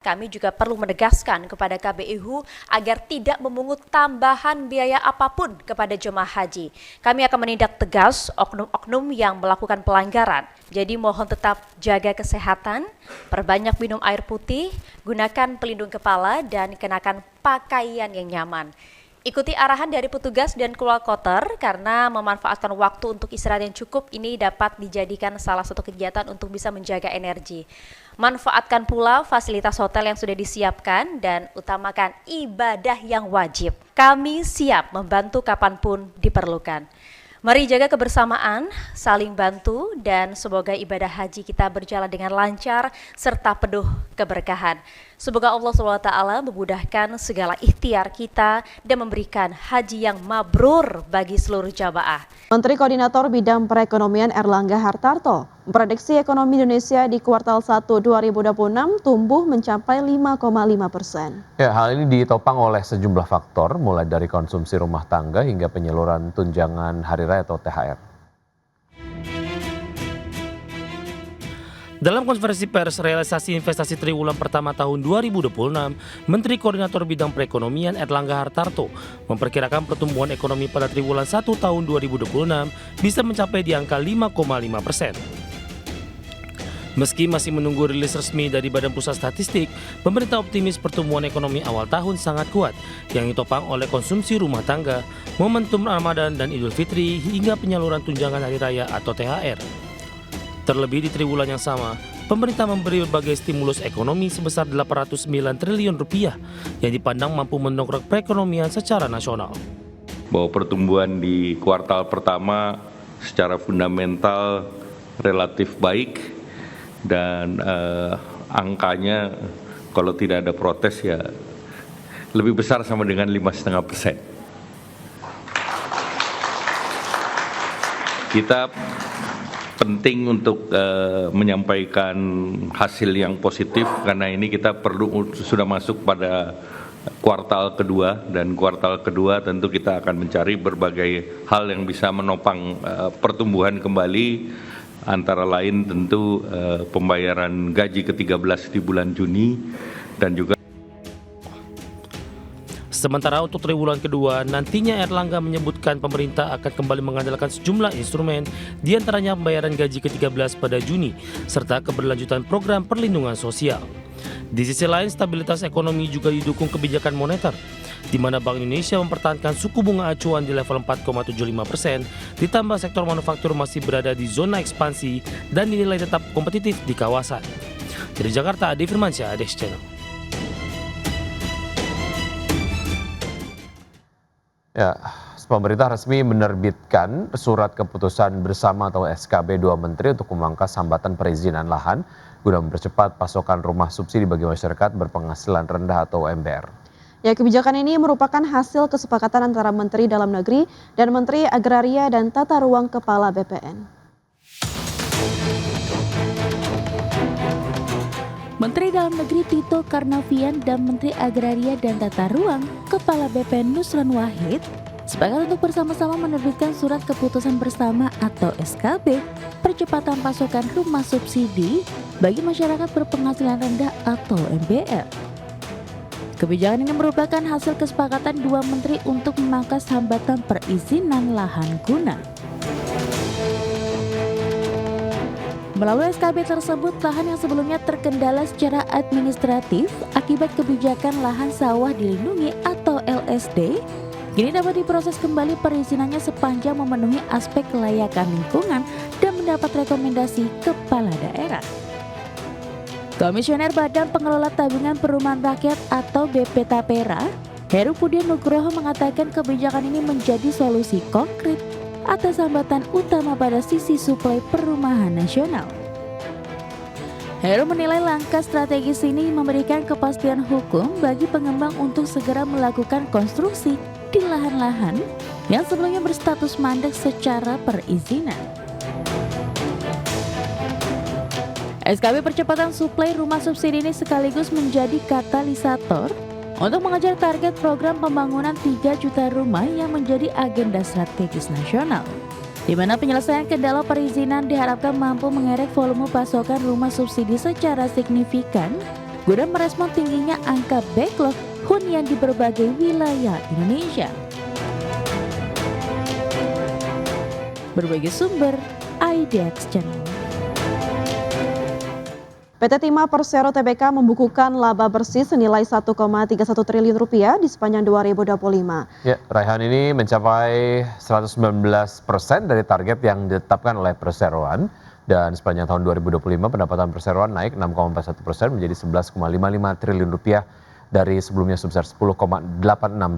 Kami juga perlu menegaskan kepada KBIHU agar tidak memungut tambahan biaya apapun kepada jemaah haji. Kami akan menindak tegas oknum-oknum yang melakukan pelanggaran. Jadi mohon tetap jaga kesehatan, perbanyak minum air putih, gunakan pelindung kepala, dan kenakan pakaian yang nyaman. Ikuti arahan dari petugas dan keluar kotor karena memanfaatkan waktu untuk istirahat yang cukup ini dapat dijadikan salah satu kegiatan untuk bisa menjaga energi. Manfaatkan pula fasilitas hotel yang sudah disiapkan dan utamakan ibadah yang wajib. Kami siap membantu kapanpun diperlukan. Mari jaga kebersamaan, saling bantu, dan semoga ibadah haji kita berjalan dengan lancar serta penuh keberkahan. Semoga Allah SWT memudahkan segala ikhtiar kita dan memberikan haji yang mabrur bagi seluruh jamaah. Menteri Koordinator Bidang Perekonomian Erlangga Hartarto memprediksi ekonomi Indonesia di kuartal 1 2026 tumbuh mencapai 5,5%. Ya, hal ini ditopang oleh sejumlah faktor, mulai dari konsumsi rumah tangga hingga penyaluran tunjangan hari raya atau THR. Dalam konferensi pers realisasi investasi triwulan pertama tahun 2026, Menteri Koordinator Bidang Perekonomian Erlangga Hartarto memperkirakan pertumbuhan ekonomi pada triwulan 1 tahun 2026 bisa mencapai di angka 5,5%. Meski masih menunggu rilis resmi dari Badan Pusat Statistik, pemerintah optimis pertumbuhan ekonomi awal tahun sangat kuat yang ditopang oleh konsumsi rumah tangga, momentum Ramadan dan Idul Fitri hingga penyaluran tunjangan hari raya atau THR. Terlebih di triwulan yang sama, pemerintah memberi berbagai stimulus ekonomi sebesar 809 triliun rupiah yang dipandang mampu mendongkrak perekonomian secara nasional. Bahwa pertumbuhan di kuartal pertama secara fundamental relatif baik dan angkanya kalau tidak ada protes ya lebih besar sama dengan 5,5%. Kita penting untuk menyampaikan hasil yang positif karena ini kita sudah masuk pada kuartal kedua dan kuartal kedua tentu kita akan mencari berbagai hal yang bisa menopang pertumbuhan kembali, antara lain tentu pembayaran gaji ke-13 di bulan Juni dan juga. Sementara untuk triwulan kedua, nantinya Erlangga menyebutkan pemerintah akan kembali mengandalkan sejumlah instrumen, diantaranya pembayaran gaji ke-13 pada Juni, serta keberlanjutan program perlindungan sosial. Di sisi lain, stabilitas ekonomi juga didukung kebijakan moneter, di mana Bank Indonesia mempertahankan suku bunga acuan di level 4,75%, ditambah sektor manufaktur masih berada di zona ekspansi dan dinilai tetap kompetitif di kawasan. Dari Jakarta, Ade Firmansyah, Ades Channel. Ya, pemerintah resmi menerbitkan surat keputusan bersama atau SKB 2 Menteri untuk memangkas hambatan perizinan lahan guna mempercepat pasokan rumah subsidi bagi masyarakat berpenghasilan rendah atau MBR. Ya, kebijakan ini merupakan hasil kesepakatan antara Menteri Dalam Negeri dan Menteri Agraria dan Tata Ruang Kepala BPN. Menteri Dalam Negeri Tito Karnavian dan Menteri Agraria dan Tata Ruang Kepala BPN Nusron Wahid sepakat untuk bersama-sama menerbitkan surat keputusan bersama atau SKB percepatan pasokan rumah subsidi bagi masyarakat berpenghasilan rendah atau MBR. Kebijakan ini merupakan hasil kesepakatan dua menteri untuk memangkas hambatan perizinan lahan guna. Melalui SKB tersebut, lahan yang sebelumnya terkendala secara administratif akibat kebijakan lahan sawah dilindungi atau LSD, kini dapat diproses kembali perizinannya sepanjang memenuhi aspek kelayakan lingkungan dan mendapat rekomendasi kepala daerah. Komisioner Badan Pengelola Tabungan Perumahan Rakyat atau BP Tapera, Heru Pudian Nugroho mengatakan kebijakan ini menjadi solusi konkret atas hambatan utama pada sisi suplai perumahan nasional. Heru menilai langkah strategis ini memberikan kepastian hukum bagi pengembang untuk segera melakukan konstruksi di lahan-lahan yang sebelumnya berstatus mandek secara perizinan. SKB percepatan suplai rumah subsidi ini sekaligus menjadi katalisator untuk mengejar target program pembangunan 3 juta rumah yang menjadi agenda strategis nasional, di mana penyelesaian kendala perizinan diharapkan mampu mengerek volume pasokan rumah subsidi secara signifikan guna merespon tingginya angka backlog hunian di berbagai wilayah Indonesia. Berbagai sumber, IDX Channel. PT Timah Persero Tbk membukukan laba bersih senilai 1,31 triliun rupiah di sepanjang 2025. Ya, raihan ini mencapai 119% dari target yang ditetapkan oleh perseroan, dan sepanjang tahun 2025 pendapatan perseroan naik 6,41% menjadi 11,55 triliun rupiah dari sebelumnya sebesar 10,86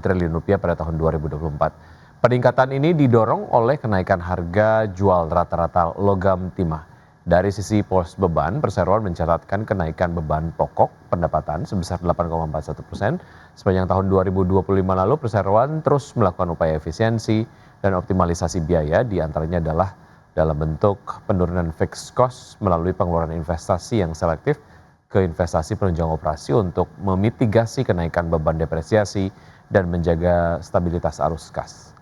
triliun rupiah pada tahun 2024. Peningkatan ini didorong oleh kenaikan harga jual rata-rata logam timah. Dari sisi pos beban, perseroan mencatatkan kenaikan beban pokok pendapatan sebesar 8,41%. Sepanjang tahun 2025 lalu, perseroan terus melakukan upaya efisiensi dan optimalisasi biaya, diantaranya adalah dalam bentuk penurunan fixed cost melalui pengeluaran investasi yang selektif ke investasi penunjang operasi untuk memitigasi kenaikan beban depresiasi dan menjaga stabilitas arus kas.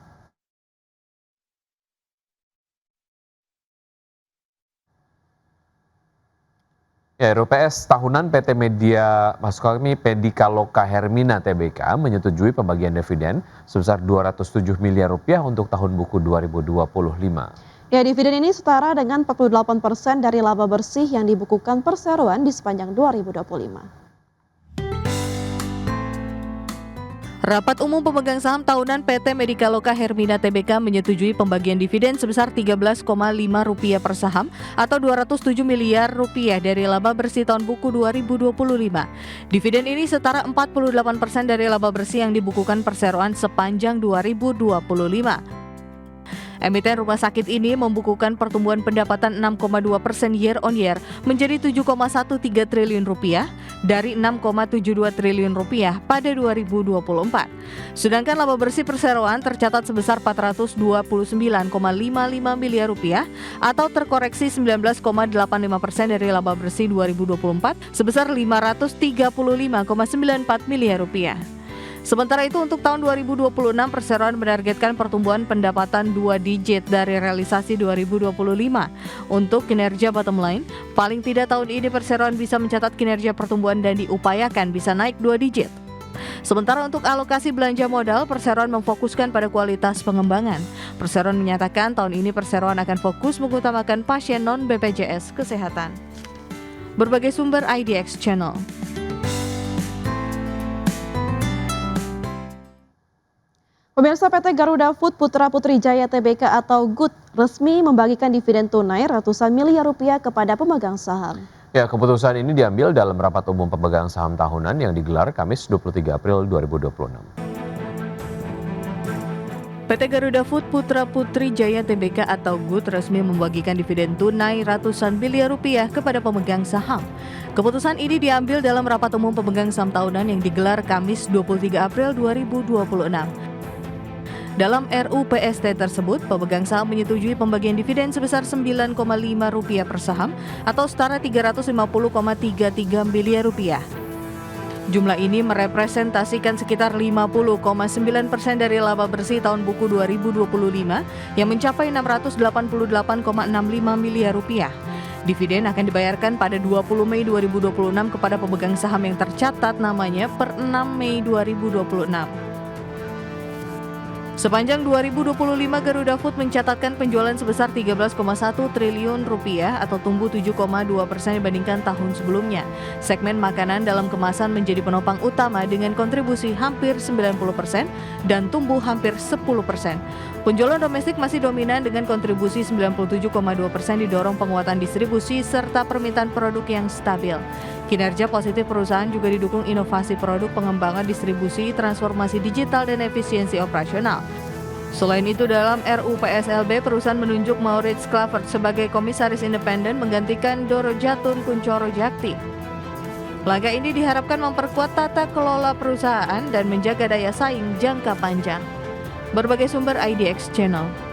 Ya, RUPS tahunan PT Media Pedika Loka Hermina Tbk menyetujui pembagian dividen sebesar 207 miliar rupiah untuk tahun buku 2025. Ya, dividen ini setara dengan 48% dari laba bersih yang dibukukan perseroan di sepanjang 2025. Rapat Umum Pemegang Saham Tahunan PT Medika Loka Hermina Tbk menyetujui pembagian dividen sebesar Rp13,5 per saham atau Rp207 miliar dari laba bersih tahun buku 2025. Dividen ini setara 48% dari laba bersih yang dibukukan perseroan sepanjang 2025. Emiten rumah sakit ini membukukan pertumbuhan pendapatan 6,2% year on year menjadi Rp7,13 triliun dari Rp6,72 triliun pada 2024. Sedangkan laba bersih perseroan tercatat sebesar Rp429,55 miliar atau terkoreksi 19,85% dari laba bersih 2024 sebesar Rp535,94 miliar. Sementara itu untuk tahun 2026 perseroan menargetkan pertumbuhan pendapatan 2 digit dari realisasi 2025. Untuk kinerja bottom line, paling tidak tahun ini perseroan bisa mencatat kinerja pertumbuhan dan diupayakan bisa naik 2 digit. Sementara untuk alokasi belanja modal, perseroan memfokuskan pada kualitas pengembangan. Perseroan menyatakan tahun ini perseroan akan fokus mengutamakan pasien non-BPJS Kesehatan. Berbagai sumber IDX Channel. Pemirsa, PT Garuda Food Putra Putri Jaya Tbk atau GUT resmi membagikan dividen tunai ratusan miliar rupiah kepada pemegang saham. Ya, keputusan ini diambil dalam rapat umum pemegang saham tahunan yang digelar Kamis 23 April 2026. PT Garuda Food Putra Putri Jaya Tbk atau GUT resmi membagikan dividen tunai ratusan miliar rupiah kepada pemegang saham. Keputusan ini diambil dalam rapat umum pemegang saham tahunan yang digelar Kamis 23 April 2026. Dalam RUPST tersebut, pemegang saham menyetujui pembagian dividen sebesar Rp9,5 per saham atau setara Rp350,33 miliar. Jumlah ini merepresentasikan sekitar 50,9% dari laba bersih tahun buku 2025 yang mencapai Rp688,65 miliar. Dividen akan dibayarkan pada 20 Mei 2026 kepada pemegang saham yang tercatat namanya per 6 Mei 2026. Sepanjang 2025, Garuda Food mencatatkan penjualan sebesar Rp13,1 triliun atau tumbuh 7,2% dibandingkan tahun sebelumnya. Segmen makanan dalam kemasan menjadi penopang utama dengan kontribusi hampir 90% dan tumbuh hampir 10%. Penjualan domestik masih dominan dengan kontribusi 97,2% didorong penguatan distribusi serta permintaan produk yang stabil. Kinerja positif perusahaan juga didukung inovasi produk, pengembangan distribusi, transformasi digital, dan efisiensi operasional. Selain itu, dalam RUPSLB, perusahaan menunjuk Maurits Clavert sebagai komisaris independen menggantikan Doro Jatun Kuncoro Jakti. Langkah ini diharapkan memperkuat tata kelola perusahaan dan menjaga daya saing jangka panjang. Berbagai sumber IDX Channel.